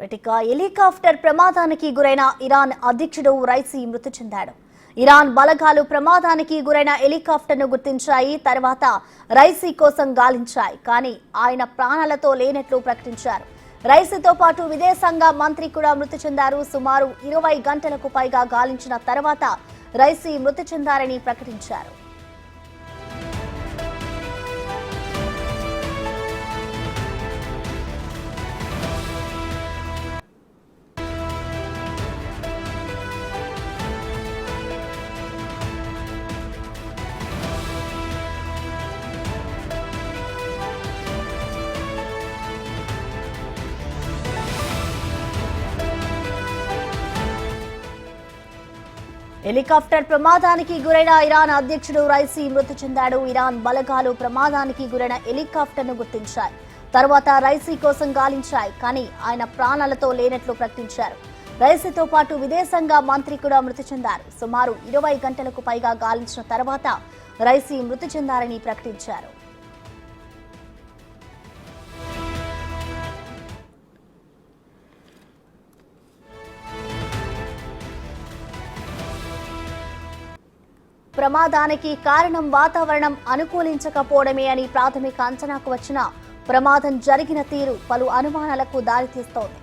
ఇక హెలికాప్టర్ ప్రమాదానికి గురైన ఇరాన్ అధ్యక్షుడు రైసీ మృతి చెందాడు. ఇరాన్ బలగాలు ప్రమాదానికి గురైన హెలికాప్టర్ను గుర్తించాయి. తర్వాత రైసీ కోసం గాలించాయి. కానీ ఆయన ప్రాణాలతో లేనట్లు ప్రకటించారు. రైసీతో పాటు విదేశాంగ మంత్రి కూడా మృతి చెందారు. సుమారు 20 గంటలకు పైగా గాలించిన తర్వాత రైసీ మృతి చెందారని ప్రకటించారు. హెలికాప్టర్ ప్రమాదానికి గురైన ఇరాన్ అధ్యక్షుడు రైసీ మృతి చెందాడు. ఇరాన్ బలగాలు ప్రమాదానికి గురైన హెలికాప్టర్ను గుర్తించాయి. తర్వాత రైసీ కోసం గాలించాయి. కానీ ఆయన ప్రాణాలతో లేనట్లు ప్రకటించారు. రైసీతో పాటు విదేశాంగ మంత్రి కూడా మృతి చెందారు. సుమారు 20 గంటలకు పైగా గాలించిన తర్వాత రైసీ మృతి చెందారని ప్రకటించారు. ప్రమాదానికి కారణం వాతావరణం అనుకూలించకపోవడమే అని ప్రాథమిక అంచనాకు వచ్చిన ప్రమాదం జరిగిన తీరు పలు అనుమానాలకు దారితీస్తోంది.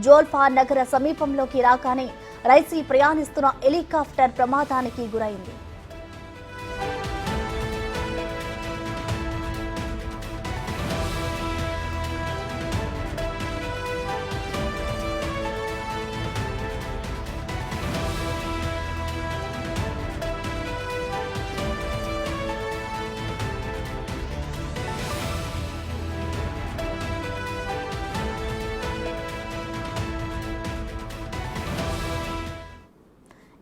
జోల్ఫా నగర సమీపంలోకి రాగానే రైసీ ప్రయాణిస్తున్న హెలికాప్టర్ ప్రమాదానికి గురైంది.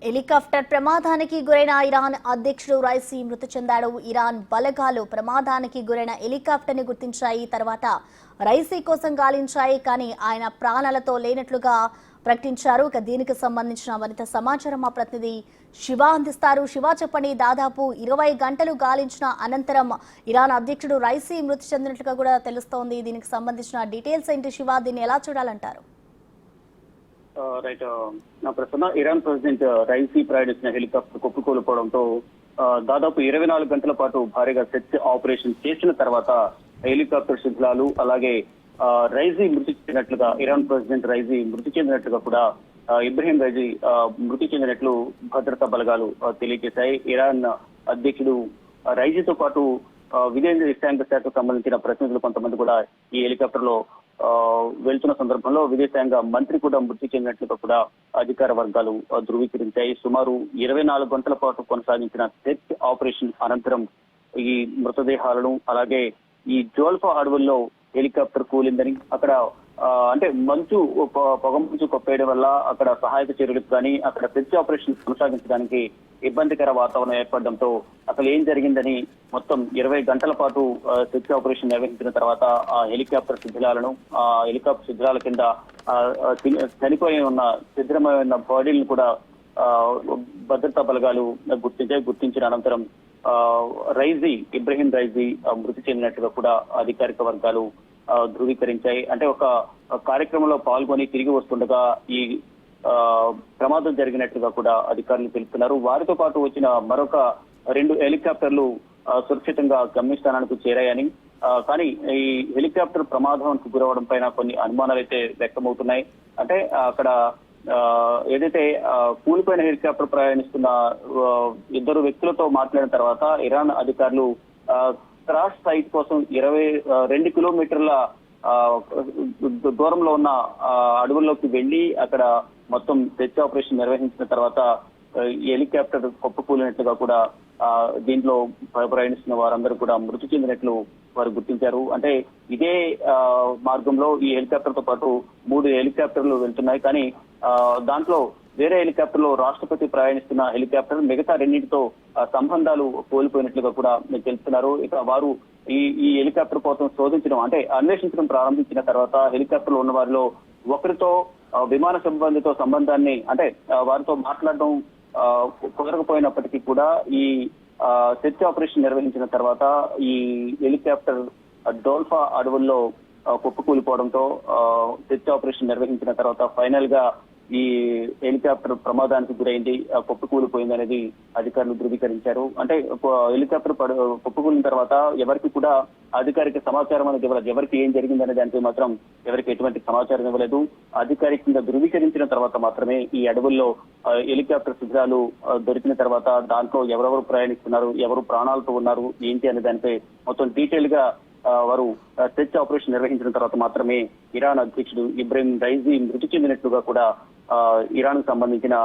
హెలికాప్టర్ ప్రమాదానికి గురైన ఇరాన్ అధ్యక్షుడు రైసీ మృతి చెందాడు. ఇరాన్ బలగాలు ప్రమాదానికి గురైన హెలికాప్టర్ని గుర్తించాయి. తర్వాత రైసీ కోసం గాలించాయి. కానీ ఆయన ప్రాణాలతో లేనట్లుగా ప్రకటించారు. ఇక దీనికి సంబంధించిన మరింత సమాచారం మా ప్రతినిధి శివ అందిస్తారు. శివ, చెప్పండి. దాదాపు 20 గంటలు గాలించిన అనంతరం ఇరాన్ అధ్యక్షుడు రైసీ మృతి చెందినట్లుగా కూడా తెలుస్తోంది. దీనికి సంబంధించిన డీటెయిల్స్ ఏంటి శివ? దీన్ని ఎలా చూడాలంటారు? రైట్, నా ప్రశ్న, ఇరాన్ ప్రెసిడెంట్ రైసీ ప్రయాణించిన హెలికాప్టర్ కుప్పకూలిపోవడంతో దాదాపు 24 గంటల పాటు భారీగా సెర్చ్ ఆపరేషన్ చేసిన తర్వాత హెలికాప్టర్ శిథిలాలు అలాగే రైసీ మృతి చెందినట్లుగా, ఇరాన్ ప్రెసిడెంట్ రైసీ మృతి చెందినట్లుగా కూడా ఇబ్రహీం రైసీ మృతి చెందినట్లు భద్రతా బలగాలు తెలియజేశాయి. ఇరాన్ అధ్యక్షుడు రైసీతో పాటు విదేశాంగ శాఖకు సంబంధించిన ప్రతినిధులు కొంతమంది కూడా ఈ హెలికాప్టర్ లో వెళ్తున్న సందర్భంలో విదేశాంగ మంత్రి కూడా మృతి చెందినట్లుగా కూడా అధికార వర్గాలు ధృవీకరించాయి. సుమారు 24 గంటల పాటు కొనసాగించిన సెర్చ్ ఆపరేషన్ అనంతరం ఈ మృతదేహాలను, అలాగే ఈ జోల్ఫా అడవుల్లో హెలికాప్టర్ కూలిందని, అక్కడ అంటే పొగ మంచు కొప్పేయడం వల్ల అక్కడ సహాయక చర్యలకు కానీ అక్కడ సెర్చ్ ఆపరేషన్ కొనసాగించడానికి ఇబ్బందికర వాతావరణం ఏర్పడడంతో అసలు ఏం జరిగిందని మొత్తం 20 గంటల పాటు సెర్చ్ ఆపరేషన్ నిర్వహించిన తర్వాత ఆ హెలికాప్టర్ శిథిలాల కింద చనిపోయి ఉన్న శిథిలమైన బాడీలను కూడా భద్రతా బలగాలు గుర్తించిన అనంతరం ఇబ్రహీం రైసీ మృతి చెందినట్టుగా కూడా అధికారిక వర్గాలు ధృవీకరించాయి. అంటే ఒక కార్యక్రమంలో పాల్గొని తిరిగి వస్తుండగా ఈ ప్రమాదం జరిగినట్లుగా కూడా అధికారులు తెలుపుతున్నారు. వారితో పాటు వచ్చిన మరొక 2 హెలికాప్టర్లు సురక్షితంగా గమ్యస్థానానికి చేరాయని, కానీ ఈ హెలికాప్టర్ ప్రమాదానికి గురవడం పైన కొన్ని అనుమానాలు అయితే వ్యక్తమవుతున్నాయి. అంటే అక్కడ ఏదైతే కూలిపోయిన హెలికాప్టర్ ప్రయాణిస్తున్న 2 వ్యక్తులతో మాట్లాడిన తర్వాత ఇరాన్ అధికారులు క్రాష్ సైట్ కోసం 22 కిలోమీటర్ల దూరంలో ఉన్న అడవుల్లోకి వెళ్లి అక్కడ మొత్తం సెర్చ్ ఆపరేషన్ నిర్వహించిన తర్వాత ఈ హెలికాప్టర్ కుప్పకూలినట్లుగా కూడా దీంట్లో ప్రయాణిస్తున్న వారందరూ కూడా మృతి చెందినట్లు వారు గుర్తించారు. అంటే ఇదే మార్గంలో ఈ హెలికాప్టర్ తో పాటు 3 హెలికాప్టర్లు వెళ్తున్నాయి. కానీ దాంట్లో వేరే హెలికాప్టర్ లో రాష్ట్రపతి ప్రయాణిస్తున్న హెలికాప్టర్ మిగతా 2తో సంబంధాలు కోల్పోయినట్లుగా కూడా తెలుస్తున్నారు. ఇక వారు ఈ హెలికాప్టర్ కోసం అన్వేషించడం ప్రారంభించిన తర్వాత హెలికాప్టర్ లో ఉన్న వారిలో ఒకరితో విమాన సిబ్బందితో సంబంధాన్ని, అంటే వారితో మాట్లాడడం కుదరకపోయినప్పటికీ కూడా ఈ సెర్చ్ ఆపరేషన్ నిర్వహించిన తర్వాత ఈ హెలికాప్టర్ డోల్ఫా అడవుల్లో కుప్పకూలిపోవడంతో సెర్చ్ ఆపరేషన్ నిర్వహించిన తర్వాత ఫైనల్ గా ఈ హెలికాప్టర్ ప్రమాదానికి గురైంది, కుప్పకూలిపోయింది అనేది అధికారులు ధృవీకరించారు. అంటే హెలికాప్టర్ కుప్పకూలిన తర్వాత ఎవరికి కూడా అధికారిక సమాచారం అనేది ఇవ్వలేదు. ఎవరికి ఏం జరిగిందనే దానిపై మాత్రం ఎవరికి ఎటువంటి సమాచారం ఇవ్వలేదు. అధికారికంగా ధృవీకరించిన తర్వాత మాత్రమే ఈ అడవుల్లో హెలికాప్టర్ శిథిరాలు దొరికిన తర్వాత దాంట్లో ఎవరెవరు ప్రయాణిస్తున్నారు, ఎవరు ప్రాణాలతో ఉన్నారు, ఏంటి అనే దానిపై మొత్తం డీటెయిల్ గా వారు సెర్చ్ ఆపరేషన్ నిర్వహించిన తర్వాత మాత్రమే ఇరాన్ అధ్యక్షుడు ఇబ్రహీం రైజీ మృతి చెందినట్లుగా కూడా ఇరాన్ కు సంబంధించిన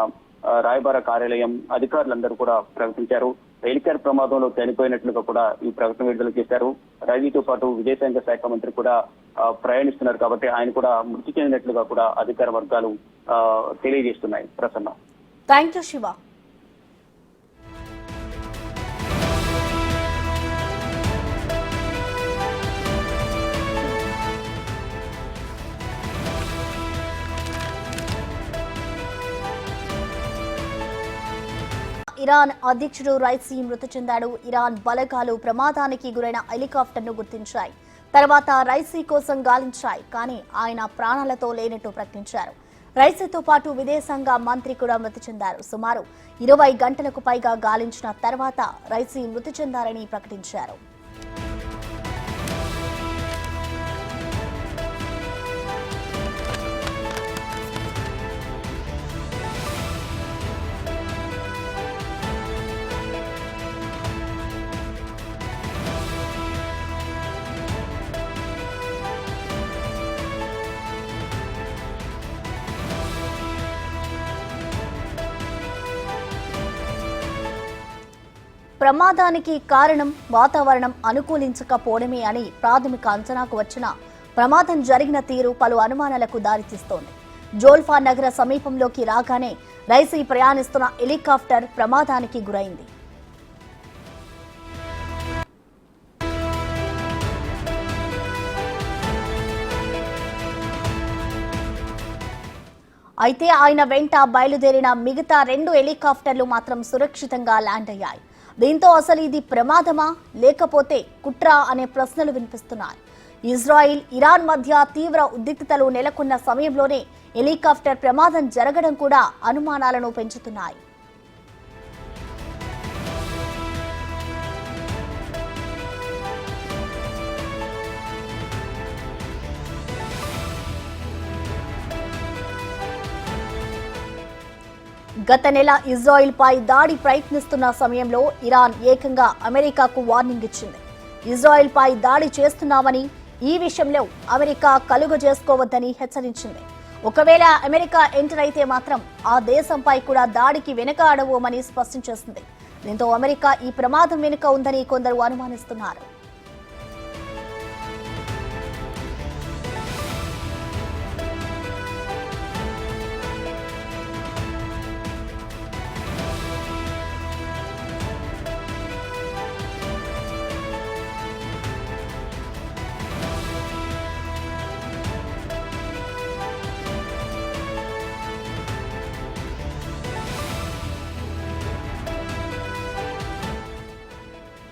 రాయబార కార్యాలయం అధికారులందరూ కూడా ప్రకటించారు. హెలికాప్టర్ ప్రమాదంలో చనిపోయినట్లుగా కూడా ఈ ప్రకటన విడుదల చేశారు. రైజీతో పాటు విదేశాంగ శాఖ మంత్రి కూడా ప్రయాణిస్తున్నారు కాబట్టి ఆయన కూడా మృతి చెందినట్లుగా కూడా అధికార వర్గాలు తెలియజేస్తున్నాయి. Prasanna. Thank you Shiva. Iran అధ్యక్షుడు రైసీ మృతి చెందాడు. ఇరాన్ బలగాలు ప్రమాదానికి గురైన హెలికాప్టర్ను గుర్తించాయి. తర్వాత రైసీ కోసం గాలించాయి, కానీ ఆయన ప్రాణాలతో లేనట్టు ప్రకటించారు. రైసీతో పాటు విదేశాంగ మంత్రి కూడా మృతి చెందారు. సుమారు 20 గంటలకు పైగా గాలించిన తర్వాత రైసీ మృతి చెందారని ప్రకటించారు. ప్రమాదానికి కారణం వాతావరణం అనుకూలించకపోవడమే అని ప్రాథమిక అంచనాకు వచ్చిన ప్రమాదం జరిగిన తీరు పలు అనుమానాలకు దారితీస్తోంది. జోల్ఫా నగర సమీపంలోకి రాగానే రైసీ ప్రయాణిస్తున్న హెలికాప్టర్ ప్రమాదానికి గురైంది. అయితే ఆయన వెంట బయలుదేరిన మిగతా 2 హెలికాప్టర్లు మాత్రం సురక్షితంగా ల్యాండ్ అయ్యాయి. దీంతో అసలు ఇది ప్రమాదమా లేకపోతే కుట్ర అనే ప్రశ్నలు వినిపిస్తున్నాయి. ఇజ్రాయిల్, ఇరాన్ మధ్య తీవ్ర ఉద్రిక్తతలు నెలకొన్న సమయంలోనే హెలికాప్టర్ ప్రమాదం జరగడం కూడా అనుమానాలను పెంచుతున్నాయి. గత నెల ఇజ్రాయిల్ పై దాడి ప్రయత్నిస్తున్న సమయంలో ఇరాన్ ఏకంగా అమెరికాకు వార్నింగ్ ఇచ్చింది. ఇజ్రాయిల్ పై దాడి చేస్తున్నామని, ఈ విషయంలో అమెరికా కలుగజేసుకోవద్దని హెచ్చరించింది. ఒకవేళ అమెరికా ఎంటర్ అయితే మాత్రం ఆ దేశంపై కూడా దాడికి వెనకాడబోమని స్పష్టం చేసింది. దీంతో అమెరికా ఈ ప్రమాదం వెనుక ఉందని కొందరు అనుమానిస్తున్నారు.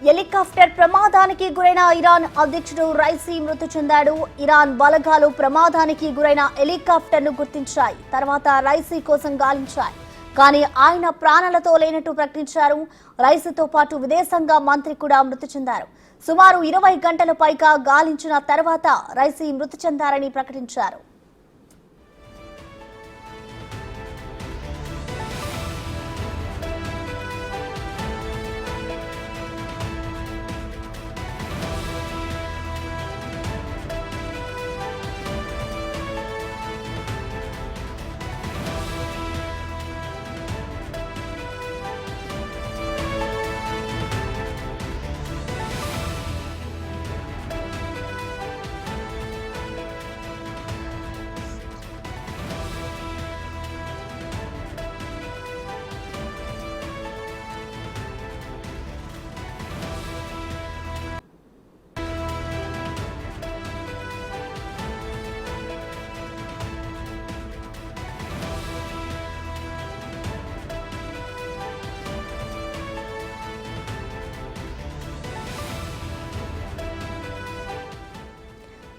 హెలికాప్టర్ ప్రమాదానికి గురైన ఇరాన్ అధ్యక్షుడు రైసీ మృతి చెందాడు. ఇరాన్ బలగాలు ప్రమాదానికి గురైన హెలికాప్టర్ను గుర్తించాయి. తర్వాత రైసీ కోసం గాలించాయి, కానీ ఆయన ప్రాణాలతో లేనట్టు ప్రకటించారు. రైసీతో పాటు విదేశాంగ మంత్రి కూడా మృతి చెందారు. సుమారు 20 గంటల పైగా గాలించిన తర్వాత రైసీ మృతి చెందారని ప్రకటించారు.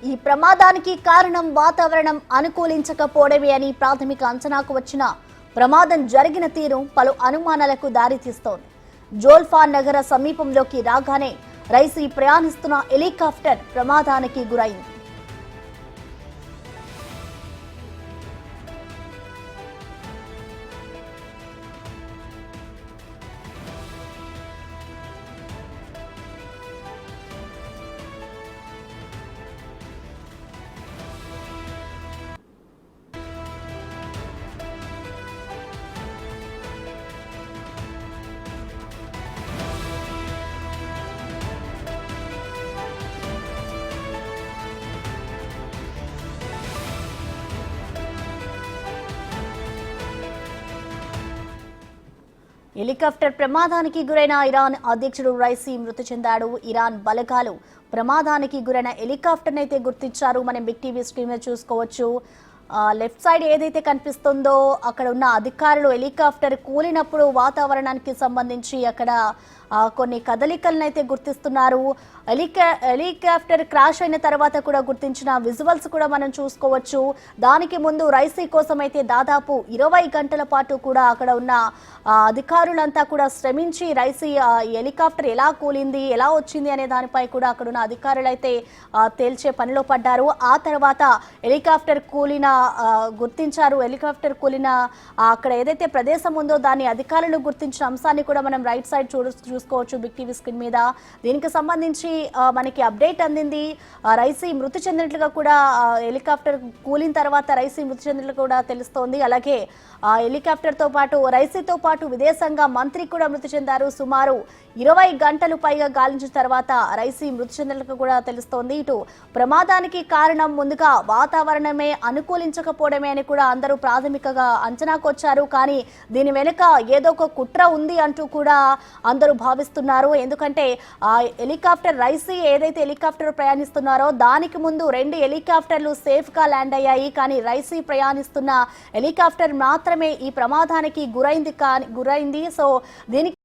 ఈ ప్రమాదానికి కారణం వాతావరణం అనుకూలించకపోవడమే అని ప్రాథమిక అంచనాకు వచ్చిన ప్రమాదం జరిగిన తీరు పలు అనుమానాలకు దారితీస్తోంది. జోల్ఫాన్ నగర సమీపంలోకి రాగానే రైసీ ప్రయాణిస్తున్న హెలికాప్టర్ ప్రమాదానికి గురైంది. హెలికాప్టర్ ప్రమాదానికి గురైన ఇరాన్ అధ్యక్షుడు రైసీ మృతి చెందాడు. ఇరాన్ బలగాలు ప్రమాదానికి గురైన హెలికాప్టర్ అయితే గుర్తించారు. మనం బిగ్ టీవీ స్క్రీన్ మీద చూసుకోవచ్చు. లెఫ్ట్ సైడ్ ఏదైతే కనిపిస్తుందో అక్కడ ఉన్న అధికారులు హెలికాప్టర్ కూలినప్పుడు వాతావరణానికి సంబంధించి అక్కడ కొన్ని కదలికలను అయితే గుర్తిస్తున్నారు. హెలికాప్టర్ క్రాష్ అయిన తర్వాత కూడా గుర్తించిన విజువల్స్ కూడా మనం చూసుకోవచ్చు. దానికి ముందు రైసీ కోసం అయితే దాదాపు 20 గంటల పాటు కూడా అక్కడ ఉన్న అధికారులంతా కూడా శ్రమించి రైసీ హెలికాప్టర్ ఎలా కూలింది, ఎలా వచ్చింది అనే దానిపై కూడా అక్కడ ఉన్న అధికారులు అయితే తేల్చే పనిలో పడ్డారు. ఆ తర్వాత హెలికాప్టర్ కూలిన గుర్తించారు. హెలికాప్టర్ కూలిన అక్కడ ఏదైతే ప్రదేశం ఉందో దాన్ని అధికారులు గుర్తించిన అంశాన్ని కూడా మనం రైట్ సైడ్ చూసుకోవచ్చు బిగ్ టీవీ స్క్రీన్ మీద. దీనికి సంబంధించి మనకి అప్డేట్ అందింది. రైసీ మృతి చెందినట్లుగా కూడా హెలికాప్టర్ కూలిన తర్వాత రైసీ మృతి చెందినట్లు కూడా తెలుస్తోంది. అలాగే హెలికాప్టర్తో పాటు రైసీతో పాటు విదేశాంగ మంత్రి కూడా మృతి చెందారు. సుమారు 20 గంటలు పైగా గాలించిన తర్వాత రైసీ మృతి చెందినట్లు కూడా తెలుస్తోంది. ఇటు ప్రమాదానికి కారణం ముందుగా వాతావరణమే అనుకూలించకపోవడమే అని కూడా అందరూ ప్రాథమికంగా అంచనాకు వచ్చారు. కానీ దీని వెనుక ఏదో ఒక కుట్ర ఉంది అంటూ కూడా అందరూ భావిస్తున్నారు. ఎందుకంటే హెలికాప్టర్ రైసీ ఏదైతే హెలికాప్టర్ ప్రయాణిస్తున్నారో దానికి ముందు 2 హెలికాప్టర్లు సేఫ్ గా ల్యాండ్ అయ్యాయి. కానీ రైసీ ప్రయాణిస్తున్న హెలికాప్టర్ మాత్రమే ఈ ప్రమాదానికి గురైంది. సో దీనికి